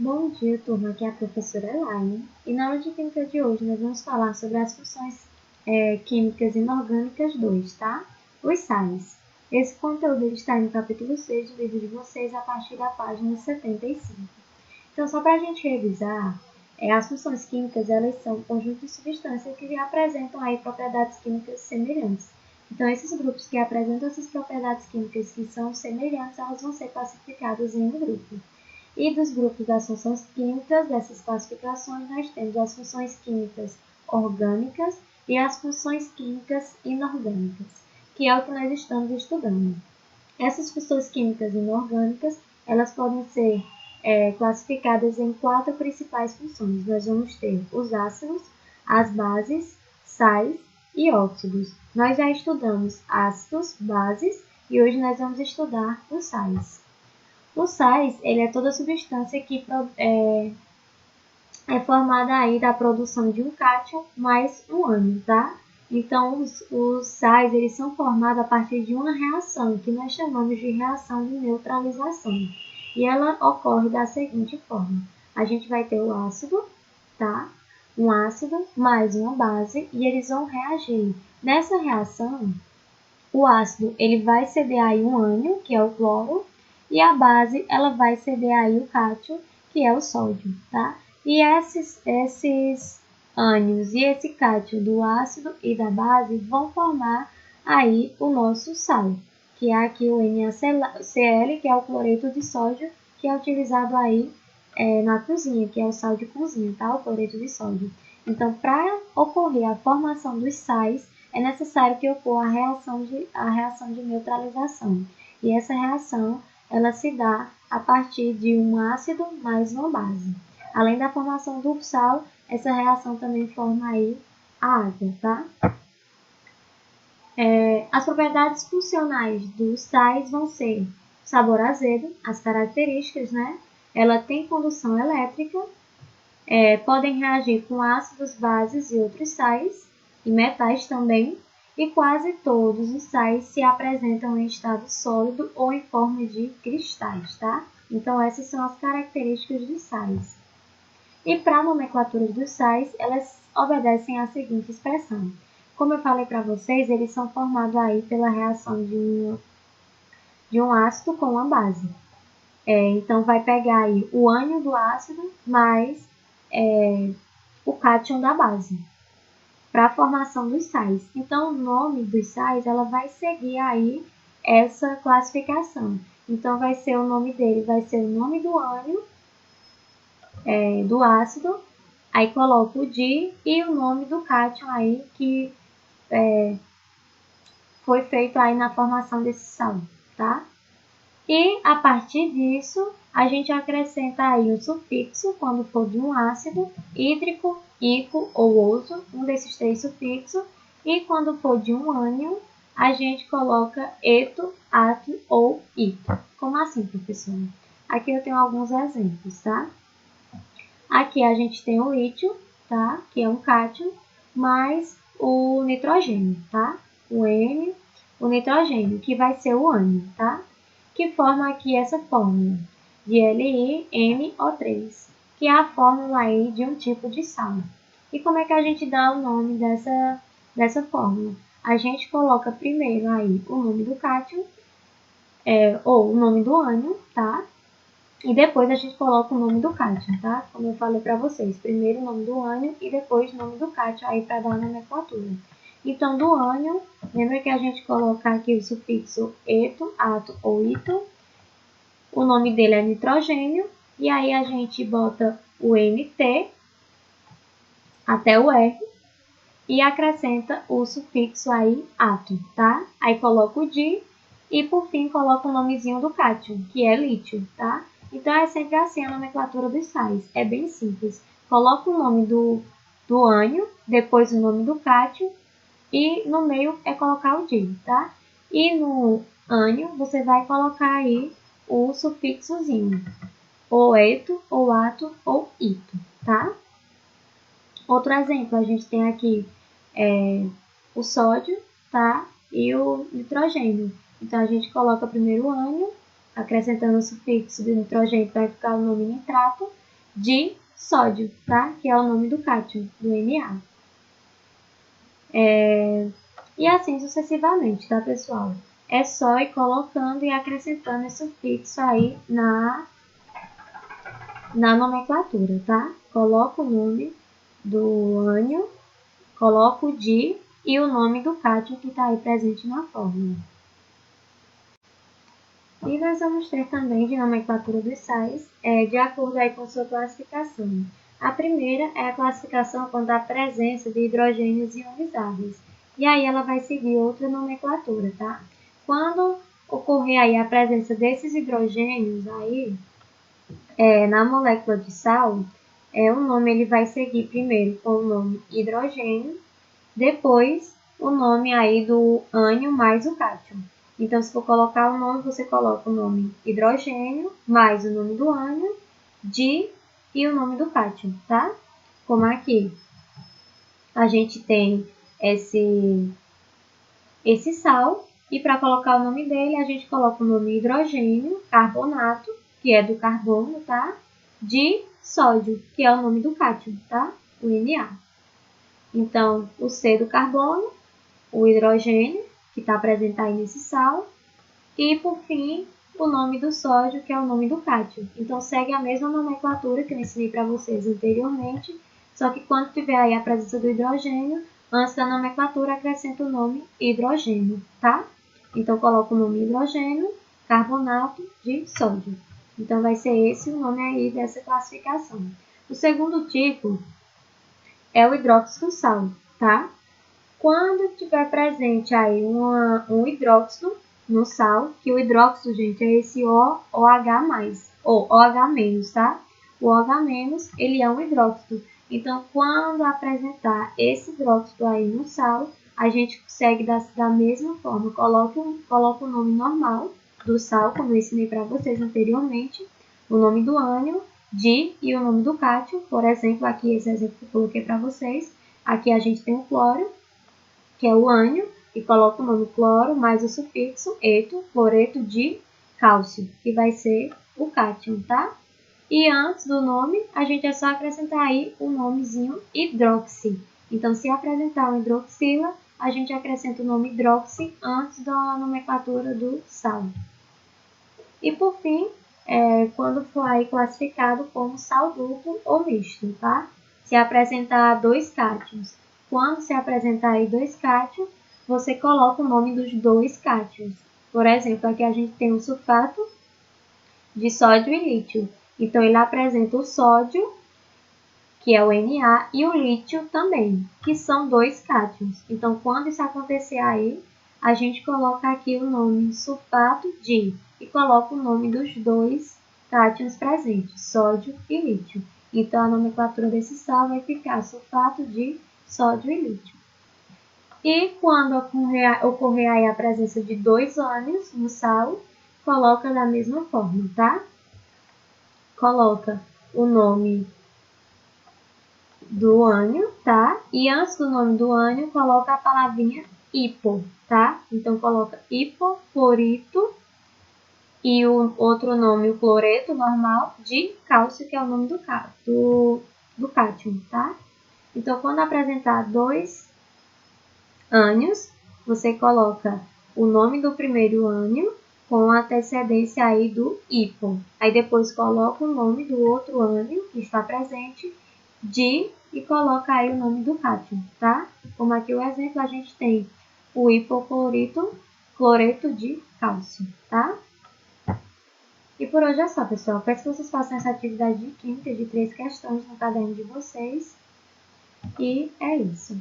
Bom dia, turma. Aqui é a professora Elaine. E na aula de Química de hoje nós vamos falar sobre as funções químicas inorgânicas 2, tá? Os sais. Esse conteúdo está no capítulo 6 do livro de vocês, a partir da página 75. Então, só para a gente revisar, as funções químicas elas são um conjunto de substâncias que apresentam aí propriedades químicas semelhantes. Então, esses grupos que apresentam essas propriedades químicas que são semelhantes, elas vão ser classificadas em um grupo. E dos grupos das funções químicas, dessas classificações, nós temos as funções químicas orgânicas e as funções químicas inorgânicas, que é o que nós estamos estudando. Essas funções químicas inorgânicas, elas podem ser classificadas em 4 principais funções. Nós vamos ter os ácidos, as bases, sais e óxidos. Nós já estudamos ácidos, bases e hoje nós vamos estudar os sais. O sais, ele é toda substância que é formada aí da produção de um cátion mais um ânion, tá? Então, os sais, eles são formados a partir de uma reação, que nós chamamos de reação de neutralização. E ela ocorre da seguinte forma. A gente vai ter o ácido, tá? Um ácido mais uma base, e eles vão reagir. Nessa reação, o ácido, ele vai ceder aí um ânion, que é o cloro, e a base, ela vai ceder aí o cátion, que é o sódio, tá? E esses ânions e esse cátion do ácido e da base vão formar aí o nosso sal, que é aqui o NaCl, que é o cloreto de sódio, que é utilizado aí na cozinha, que é o sal de cozinha, tá? O cloreto de sódio. Então, para ocorrer a formação dos sais, é necessário que ocorra a reação de neutralização. E essa reação, ela se dá a partir de um ácido mais uma base. Além da formação do sal, essa reação também forma aí a água, tá? As propriedades funcionais dos sais vão ser sabor azedo, as características, né? Ela tem condução elétrica, podem reagir com ácidos, bases e outros sais, e metais também, e quase todos os sais se apresentam em estado sólido ou em forma de cristais, tá? Então, essas são as características dos sais. E para a nomenclatura dos sais, elas obedecem à seguinte expressão. Como eu falei para vocês, eles são formados aí pela reação de um ácido com uma base. Então, vai pegar aí o ânion do ácido mais o cátion da base, para a formação dos sais. Então, o nome dos sais, ela vai seguir aí essa classificação. Então, vai ser o nome dele, vai ser o nome do ânion, do ácido, aí coloco o di e o nome do cátion aí que foi feito aí na formação desse sal, tá? E a partir disso, a gente acrescenta aí um sufixo quando for de um ácido, hídrico, ico ou oso, um desses 3 sufixos. E quando for de um ânion, a gente coloca eto, ato ou ito. Como assim, professora? Aqui eu tenho alguns exemplos, tá? Aqui a gente tem o lítio, tá? Que é um cátion, mais o nitrogênio, tá? O N, o nitrogênio, que vai ser o ânion, tá? Que forma aqui essa fórmula de LiNO3, que é a fórmula aí de um tipo de sal. E como é que a gente dá o nome dessa fórmula? A gente coloca primeiro aí o nome do cátion, ou o nome do ânion, tá? E depois a gente coloca o nome do cátion, tá? Como eu falei para vocês, primeiro o nome do ânion e depois o nome do cátion aí para dar a nomenclatura. Então, do ânion, lembra que a gente coloca aqui o sufixo eto, ato ou ito. O nome dele é nitrogênio e aí a gente bota o NT até o R e acrescenta o sufixo aí ato, tá? Aí coloca o di e por fim coloca o nomezinho do cátion, que é lítio, tá? Então é sempre assim a nomenclatura dos sais, é bem simples. Coloca o nome do ânion, depois o nome do cátion e no meio é colocar o di, tá? E no ânion você vai colocar aí o sufixozinho, ou eto, ou ato, ou ito, tá? Outro exemplo, a gente tem aqui o sódio, tá? E o nitrogênio. Então, a gente coloca primeiro o ânion, acrescentando o sufixo do nitrogênio, vai ficar o nome nitrato, de sódio, tá? Que é o nome do cátion, do Na. E assim sucessivamente, tá, pessoal? É só ir colocando e acrescentando esse sufixo aí na nomenclatura, tá? Coloca o nome do ânion, coloca o di e o nome do cátion que está aí presente na fórmula. E nós vamos ter também de nomenclatura dos sais, de acordo aí com sua classificação. A primeira é a classificação quanto à presença de hidrogênios ionizáveis. E aí ela vai seguir outra nomenclatura, tá? Quando ocorrer aí a presença desses hidrogênios aí, na molécula de sal, o nome ele vai seguir primeiro com o nome hidrogênio, depois o nome aí do ânion mais o cátion. Então, se for colocar o nome, você coloca o nome hidrogênio, mais o nome do ânion, di e o nome do cátion, tá? Como aqui a gente tem esse sal, e para colocar o nome dele, a gente coloca o nome hidrogênio, carbonato, que é do carbono, tá? De sódio, que é o nome do cátion, tá? O Na. Então, o C do carbono, o hidrogênio, que está presente aí nesse sal, e, por fim, o nome do sódio, que é o nome do cátion. Então, segue a mesma nomenclatura que eu ensinei para vocês anteriormente, só que quando tiver aí a presença do hidrogênio, antes da nomenclatura, acrescenta o nome hidrogênio, tá? Então, coloca o nome hidrogênio, carbonato de sódio. Então, vai ser esse o nome aí dessa classificação. O segundo tipo é o hidróxido do sal, tá? Quando tiver presente aí um hidróxido no sal, que o hidróxido, gente, é esse OH+, ou OH-, tá? O OH-, ele é um hidróxido. Então, quando apresentar esse hidróxido aí no sal, a gente segue da mesma forma. Coloca o nome normal do sal, como eu ensinei para vocês anteriormente, o nome do ânion, di e o nome do cátion. Por exemplo, aqui esse exemplo que eu coloquei para vocês. Aqui a gente tem o cloro, que é o ânion, e coloca o nome cloro mais o sufixo eto, cloreto de cálcio, que vai ser o cátion, tá? E antes do nome, a gente é só acrescentar aí o nomezinho hidroxi. Então, se apresentar um hidroxila, a gente acrescenta o nome hidroxi antes da nomenclatura do sal. E por fim, quando for aí classificado como sal duplo ou misto, tá? Se apresentar dois cátions. Quando se apresentar aí dois cátions, você coloca o nome dos dois cátions. Por exemplo, aqui a gente tem o sulfato de sódio e lítio. Então, ele apresenta o sódio, que é o Na, e o lítio também, que são dois cátions. Então, quando isso acontecer aí, a gente coloca aqui o nome sulfato de e coloca o nome dos dois cátions presentes, sódio e lítio. Então, a nomenclatura desse sal vai ficar sulfato de sódio e lítio. E quando ocorrer aí a presença de dois ânions no sal, coloca da mesma forma, tá? Coloca o nome do ânion, tá? E antes do nome do ânion, coloca a palavrinha hipo, tá? Então, coloca hipoclorito e o outro nome, o cloreto normal, de cálcio, que é o nome do cátion, tá? Então, quando apresentar dois ânions, você coloca o nome do primeiro ânion com a antecedência aí do hipo. Aí depois coloca o nome do outro ânion que está presente de e coloca aí o nome do cátion, tá? Como aqui o exemplo, a gente tem o hipoclorito, cloreto de cálcio, tá? E por hoje é só, pessoal. Peço que vocês façam essa atividade de química de 3 questões no caderno de vocês. E é isso.